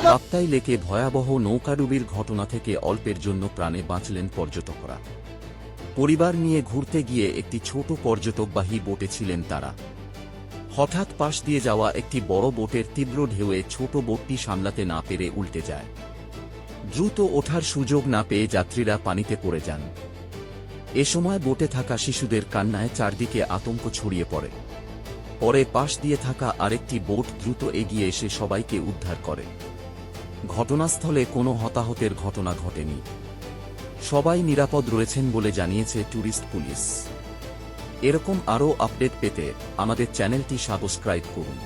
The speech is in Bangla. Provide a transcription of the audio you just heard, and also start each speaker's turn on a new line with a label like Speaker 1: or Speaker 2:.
Speaker 1: কাপ্তাই লেকে ভয়াবহ নৌকাডুবির ঘটনা থেকে অল্পের জন্য প্রাণে বাঁচলেন পর্যটকরা। পরিবার নিয়ে ঘুরতে গিয়ে একটি ছোট পর্যটকবাহী বোটে ছিলেন তারা। হঠাৎ পাশ দিয়ে যাওয়া একটি বড় বোটের তীব্র ঢেউয়ে ছোট বোটটি সামলাতে না পেরে উল্টে যায়। দ্রুত ওঠার সুযোগ না পেয়ে যাত্রীরা পানিতে পড়ে যান। এ সময় বোটে থাকা শিশুদের কান্নায় চারদিকে আতঙ্ক ছড়িয়ে পড়ে। পরে পাশ দিয়ে থাকা আরেকটি বোট দ্রুত এগিয়ে এসে সবাইকে উদ্ধার করে। ঘটনাস্থলে কোনো হতাহতের ঘটনা ঘটেনি। সবাই নিরাপদ রয়েছেন বলে জানিয়েছে ট্যুরিস্ট পুলিশ। এরকম আরও আপডেট পেতে আমাদের চ্যানেলটি সাবস্ক্রাইব করুন।